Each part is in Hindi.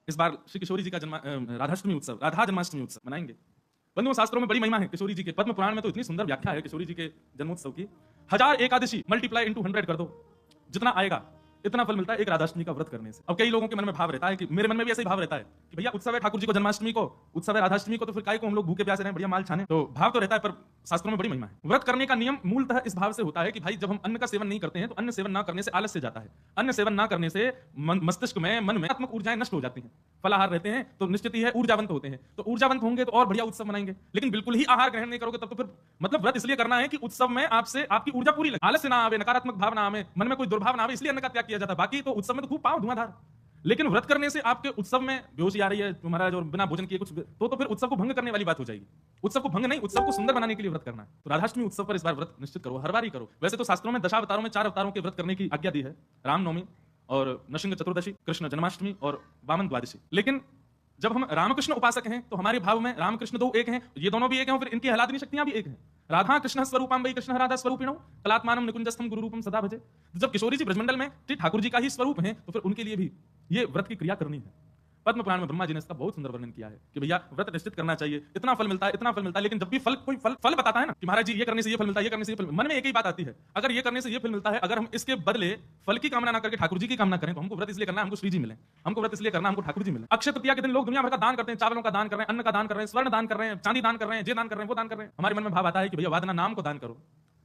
इस बार श्री किशोरी जी का राधाष्टमी उत्सव, राधा जन्माष्टमी उत्सव मनाएंगे। बंधुओं, शास्त्रों में बड़ी महिमा है किशोरी जी के। पद्म पुराण में तो इतनी सुंदर व्याख्या है किशोरी जी के जन्मोत्सव की। 1000 एकादशी मल्टीप्लाई इंटू 100 कर दो, जितना आएगा इतना फल मिलता है एक राधाष्टमी का व्रत करने से। अब कई लोगों के मन में भाव रहता है कि मेरे मन में भी ऐसा ही भाव रहता है कि भैया उत्सव है ठाकुर जी को जन्माष्टमी को, उत्सव है राधाष्टमी को, तो फिर काय को हम लोग भूखे प्यासे रहें, बढ़िया माल छाने। तो भाव तो रहता है, पर शास्त्रों में बड़ी महिमा है। व्रत करने का नियम मूलतः इस भाव से होता है कि भाई जब हम अन्न का सेवन नहीं करते हैं तो अन्न सेवन ना करने से आलस्य जाता है, अन्न सेवन ना करने से मस्तिष्क में, मन में आत्मक ऊर्जाएं नष्ट हो जाती हैं। फलाहार रहते हैं तो निश्चित ही है ऊर्जावंत होते हैं, तो ऊर्जावंत होंगे तो और बढ़िया उत्सव मनाएंगे। लेकिन बिल्कुल ही आहार ग्रहण नहीं करोगे तब तो फिर मतलब व्रत इसलिए करना है कि उत्सव में आपसे आपकी ऊर्जा पूरी लगे, आलस्य ना आवे, नकारात्मक भाव ना आवे, मन में कोई दुर्भाव ना आवे, इसलिए अन्न का त्याग किया जाता है। बाकी तो उत्सव में तो खूब पाओ धुआंधार। लेकिन व्रत करने से आपके उत्सव में बेहोशी आ रही है तुम्हारा, जो बिना भोजन किए कुछ तो फिर उत्सव को भंग करने वाली बात हो जाएगी। उत्सव को भंग नहीं, उत्सव को सुंदर बनाने के लिए व्रत करना है। तो राधाष्टमी उत्सव पर इस बार व्रत निश्चित करो, हर बार ही करो। वैसे तो शास्त्रों में दशावतारों में 4 अवतारों के व्रत करने की आज्ञा दी है, रामनवमी और नृसिंह चतुर्दशी, कृष्ण जन्माष्टमी और वामन द्वादशी। लेकिन जब हम रामकृष्ण उपासक हैं तो हमारे भाव में रामकृष्ण दो एक हैं, ये दोनों भी एक हैं, फिर इनकी आह्लादनी शक्तियां भी एक हैं। राधा कृष्ण स्वरूपम वही कृष्ण राधा स्वरूपिणो कलात्मानम निकुंजस्थम गुरु रूपम सदा भजे। जब किशोरी जी ब्रजमंडल में ठाकुर जी का ही स्वरूप है तो फिर उनके लिए भी ये व्रत की क्रिया करनी है। पद्म पुराण में ब्रह्मा जी ने इसका बहुत सुंदर वर्णन किया है कि भैया व्रत निश्चित करना चाहिए, इतना फल मिलता है, इतना फल मिलता है। लेकिन जब भी कोई फल बताता है ना कि महाराज जी ये करने से ये फल मिलता है, ये करने से ये फल, मन में एक ही बात आती है, अगर ये करने से ये फल मिलता है, अगर हम इसके बदले फल की कामना ना करके ठाकुर जी की कामना करें तो हमको व्रत इसलिए करना है हमको श्री जी मिले, हमको व्रत इसलिए करना हमको ठाकुर जी मिले। अक्षय तृतीया के दिन लोग दुनिया भर का दान करते हैं, चावलों का दान कर रहे हैं, अन्न का दान कर रहे हैं, स्वर्ण दान कर रहे हैं, चांदी दान कर रहे हैं, जे दान कर रहे हैं, वो दान कर रहे हैं। हमारे मन में भाव आता है कि भैया वादना नाम को दान करो,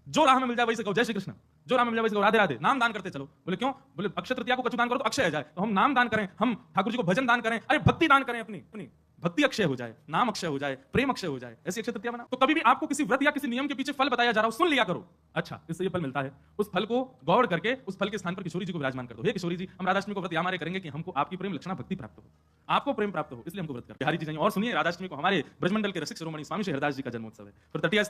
जो राह में मिल जाए वही से कहो जय श्री कृष्ण, जो राह में मिल जाए वही से कहो राधे राधे, नाम दान करते चलो। बोले क्यों? बोले अक्षय तृतीया को कछु दान करो तो अक्षय आ जाए, तो हम नाम दान करें, हम ठाकुर जी को भजन दान करें, अरे भक्ति दान करें, अपनी भक्ति अक्षय हो जाए, नाम अक्षय हो जाए, प्रेम अक्षय हो जाए, ऐसी अक्षय तृतीया बना। तो कभी भी आपको किसी व्रत या किसी नियम के पीछे फल बताया जा रहा हो, सुन लिया करो, अच्छा इससे ये फल मिलता है, उस फल को गौर करके उस फल के स्थान पर किशोरी जी को विराजमान कर दो। हे किशोरी जी, हम राधाष्टमी को व्रत हमारे करेंगे कि हमको आपकी प्रेम लक्षणा भक्ति प्राप्त हो, आपको प्रेम प्राप्त हो, इसलिए हमको व्रत कर। बिहारी जी जाइए और सुनिए, राधाष्टमी को हमारे ब्रजमंडल के रसिक शिरोमणि स्वामी श्री हरिदास जी का जन्मोत्सव है। फिर तटिया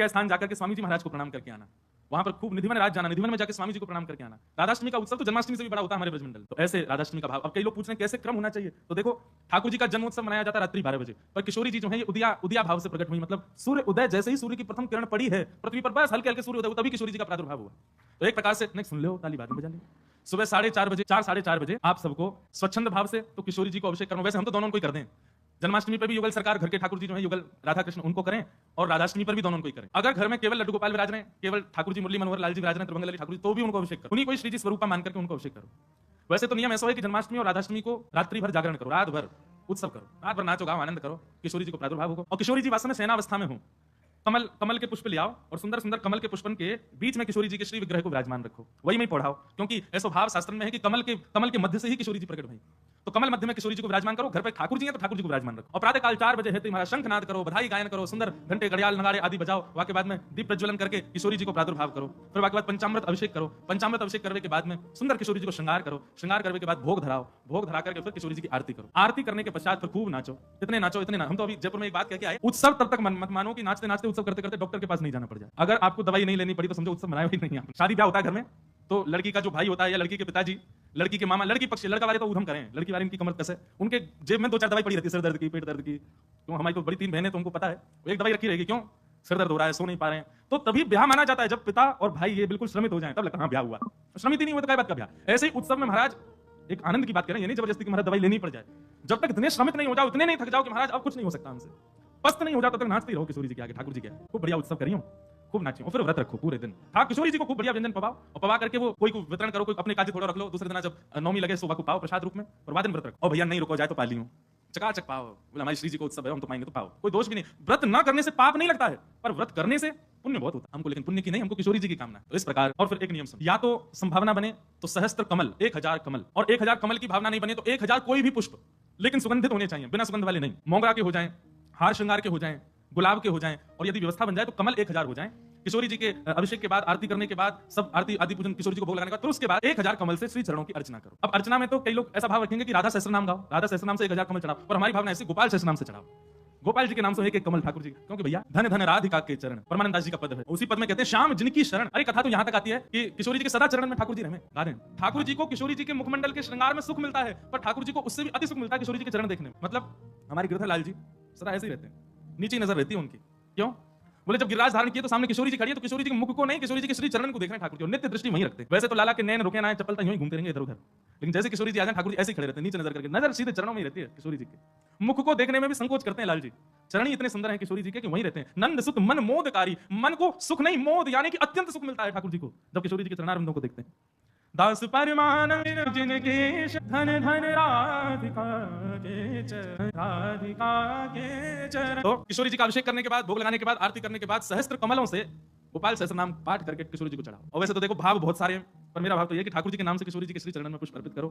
स्थान जाकर के स्वामी जी महाराज को प्रणाम करके आना, वहां पर खूब निधिवन रात जाना, निधिवन में जाकर स्वामी जी को प्रणाम करके आना। राधाष्टमी का उत्सव तो जन्माष्टमी से भी बड़ा होता है हमारे ब्रजमंडल। तो ऐसे राधाष्टमी का भाव। अब कई लोग पूछ रहे हैं कैसे क्रम होना चाहिए, तो देखो ठाकुर जी का जन्मोत्सव मनाया जाता है रात्रि 12 बजे, पर किशोरी जी जो है ये उदया भाव से प्रकट हुई, मतलब सूर्य उदय जैसे ही सूर्य की प्रथम किरण पड़ी है पृथ्वी पर, बस हल्के हल्के सूर्य उदय, तभी किशोरी जी का प्रादुर्भाव हुआ। तो एक प्रकार से सुन लो, ताली बाद में बजा ले। सुबह 4:30 बजे, 4-4:30 बजे आप सबको स्वच्छंद भाव से तो किशोरी जी को अभिषेक करना। वैसे हम तो दोनों को ही कर दें, जन्माष्टमी पर भी युगल सरकार घर के ठाकुर जी जो है युगल राधा कृष्ण उनको करें, और राधाष्टमी पर भी दोनों को ही करें। अगर घर में केवल लड्डू गोपाल विराज रहे, केवल ठाकुर जी मुरली मनोहर लाल जी विराज रहे, त्रिभंग ठाकुर जी, तो भी उनको अभिषेक करो, उन्हीं कोई श्री जी स्वरूप मान करके उनको अभिषेक करो। वैसे तो नियम ऐसा है कि जन्माष्टमी और राधाष्टमी को रात्रि भर जागरण करो, रात भर उत्सव करो, रात भर नाचो गाओ आनंद करो, किशोरी जी को प्रादुर्भाव होगा। और किशोरी जी वास्तव में सेनावस्था में हो, कमल के पुष्प ले आओ और सुंदर सुंदर कमल के पुष्पन के बीच में किशोरी जी के श्री विग्रह को विराजमान रखो, वही में पढ़ाओ, क्योंकि ऐसा भाव शास्त्र में है कि कमल के मध्य से ही किशोरी जी प्रकट हुई। तो कमल मध्य में किशोरी जी को विराजमान करो, घर पे ठाकुर जी हैं तो ठाकुर जी को विराजमान रखो। और प्रातः काल 4 बजे है तुम्हारा शंखनाद करो, बधाई गायन करो, सुंदर घंटे घड़ियाल नगाड़े आदि बजाओ। वाके बाद में दीप प्रज्वलन करके किशोरी जी को प्रादुर्भाव करो। फिर वाके बाद पंचामृत अभिषेक करो, पंचामृत अभिषेक करने के बाद में सुंदर किशोरी जी को श्रृंगार करो, श्रृंगार करने के बाद भोग धराओ, भोग धरा करके फिर किशोरी जी की आरती करो। आरती करने के पश्चात फिर खूब नाचो, इतने नाचो इतने हम तो अभी जयपुर में एक बात कह के आए, उत्सव तब तक मत मानो कि नाचते नाचते उत्सव करते करते डॉक्टर के पास नहीं जाना पड़ जाए। अगर आपको दवाई नहीं लेनी पड़ी तो समझो उत्सव मनाया ही नहीं। शादी ब्याह होता है घर में, तो लड़की का जो भाई होता है या लड़की के पिताजी, लड़की के मामा, लड़की पक्ष, लड़का वाले तो उधम करें, लड़की वाले इनकी कमर कस है, उनके जेब में 2-4 दवाई पड़ी रहती है, सर दर्द की, पेट दर्द की। क्यों? हमारी तो बड़ी 3 बहनें, तो उनको पता है एक दवाई रखी रहेगी, क्यों? सर दर्द हो रहा है, सो नहीं पा रहे हैं, तो तभी ब्याह माना जाता है जब पिता और भाई ये बिल्कुल श्रमित हो जाए, तब लगता है ब्याह हुआ। श्रमित ही नहीं हुआ तो क्या बात का ब्याह। ऐसे ही उत्सव में महाराज एक आनंद की बात करें, ये नहीं जबरदस्ती कि महाराज दवाई लेनी पड़ जाए, जब तक इतने श्रमित नहीं हो जाओ, इतने नहीं थक जाओ कि महाराज अब कुछ नहीं हो सकता हमसे, पस्त नहीं हो जाता, तब तक नाचते रहो किशोरी जी के आगे, ठाकुर जी के आगे, खूब बढ़िया उत्सव करियो, खूब नाचियो और फिर व्रत रखो पूरे दिन। हाँ, किशोरी जी को खूब बढ़िया व्यंजन पवाओ और पवा करके वो कोई को वितरण करो, कोई अपने काजी थोड़ा रख लो, दूसरे दिन जब नौमी लगे सुबह को पाओ प्रसाद रूप में, और बाद में व्रत रखो। और भैया नहीं रुको जाए तो पा लियो, चकाचक पाओ, बोला हमारी श्री जी को उत्सव है हम तो पाएंगे तो पाओ, कोई दोष भी नहीं। व्रत न करने से पाप नहीं लगता है, पर व्रत करने से पुण्य बहुत होता है हमको, लेकिन पुण्य की नहीं, हमको किशोरी जी की कामना। तो इस प्रकार। और फिर एक नियम सुन, या तो संभावना बने तो सहस्त्र कमल, 1000 कमल, और 1000 कमल की भावना नहीं बने तो 1000 कोई भी पुष्प, लेकिन सुगंधित होने चाहिए, बिना सुगंध वाले नहीं, मोगरा के हो जाएं, हार श्रृंगार के हो जाएं, गुलाब के हो जाएं, और यदि व्यवस्था बन जाए तो कमल 1000 हो जाएं। किशोरी जी के अभिषेक के बाद, आरती करने के बाद, सब आरती आदि पूजन किशोरी जी को भोग लगाने के बाद, तो उसके बाद 1000 कमल से श्री चरणों की अर्चना करो। अब अर्चना में तो कई लोग ऐसा भाव रखेंगे कि राधा सहस्त्र नाम गाओ, राधा सहस्त्र नाम से 1000 कमल चढ़ाओ, पर हमारी भावना ऐसी गोपाल सहस्त्र नाम से चढ़ाओ, गोपाल जी के नाम से एक कमल ठाकुर जी, क्योंकि भैया धन धन राधिका के चरण, परमानंद दास जी का पद है, उसी पद में कहते हैं श्याम जिनकी शरण। अरे कथा तो यहां तक आती है कि किशोरी जी के सदा चरण में ठाकुर जी रहे, गा रहे हैं। ठाकुर जी को किशोरी जी के मुखमंडल के श्रृंगार में सुख मिलता है, पर ठाकुर जी को उससे भी अति सुख मिलता है किशोरी जी के चरण देखने में। मतलब हमारे गिरधर लाल जी सदा ऐसे ही रहते हैं, नीचे नजर रहती है उनकी, क्यों? बोले जब गिरिराज धारण किए तो सामने किशोरी जी खड़ी है, तो किशोरी जी के मुख को नहीं, किशोरी जी के श्री चरण को देख रहे हैं ठाकुर जी, और नित्य दृष्टि वहीं रखते हैं। वैसे तो लाला के नैन रुके ना चपलता यूं ही घूमते रहेंगे इधर उधर, लेकिन जैसे किशोरी जी आ जाए ठाकुर जी ऐसे ही खड़े रहते हैं, नीचे नजर करके, नजर सीधे चरणों में ही रहती है किशोरी जी के। मुख को देखने में भी संकोच करते हैं लाल जी, चरण ही इतने सुंदर हैं किशोरी जी के कि वहीं रहते हैं। नंद सुत मन मोदकारी, मन को सुख नहीं मोद यानी कि अत्यंत सुख मिलता है ठाकुर जी को जब किशोरी जी के चरणारविंदों को देखते हैं। दास परमान जिनके धन धन राधिका के चरण, राधिका के चरण। तो किशोरी जी का अभिषेक करने के बाद, भोग लगाने के बाद, आरती करने के बाद सहस्त्र कमलों से गोपाल सहस्त्र नाम पाठ करके किशोरी जी को चढ़ाओ। और वैसे तो देखो भाव बहुत सारे हैं, पर मेरा भाव तो यह कि ठाकुर जी के नाम से किशोरी जी के श्री चरण में पुष्प अर्पित करो।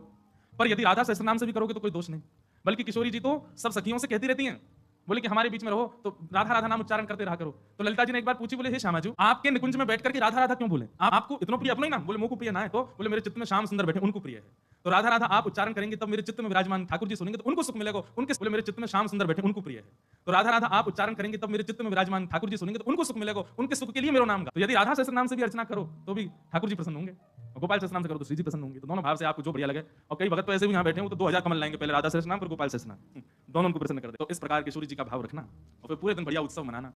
पर यदि राधा सहस्त्र नाम से भी करोगे तो कोई दोष नहीं, बल्कि किशोरी जी तो सब सखियों से कहती रहती हैं, बोले कि हमारे बीच में रहो तो राधा राधा नाम उच्चारण करते रहा करो। तो ललिता जी ने एक बार पूछी, बोले हे श्यामाजू, आपके निकुंज में बैठ करके राधा राधा क्यों बोले? आपको इतना प्रिय अपना ही ना? बोले मुझको प्रिय ना है, तो बोले मेरे चित्त में श्याम सुंदर बैठे उनको प्रिय है। तो राधा राधा आप उच्चारण करेंगे तब मेरे चित्त में विराजमान ठाकुर जी सुनेंगे तो उनको सुख मिलेगा, उनके बोले मेरे चित्त में श्याम सुंदर बैठे उनको प्रिय है। तो राधा राधा आप उच्चारण करेंगे तब मेरे चित्त में विराजमान ठाकुर जी सुनेंगे तो उनको सुख मिलेगा, उनके सुख के लिए मेरा नाम गा। तो यदि राधा सहस्त्र नाम से भी अर्चना करो तो भी ठाकुर जी प्रसन्न होंगे, और गोपाल सहस्त्र नाम से करो तो श्री जी प्रसन्न होंगे। तो दोनों भाव से आपको जो बढ़िया लगे। और कई भगत तो ऐसे भी यहाँ बैठे हो तो 2000 कमल लाएंगे, पहले राधा सहस्त्र नाम फिर गोपाल सहस्त्र नाम, दोनों को प्रसन्न कर दे। तो इस प्रकार किशोरी जी का भाव रखना और फिर पूरे दिन बढ़िया उत्सव मनाना।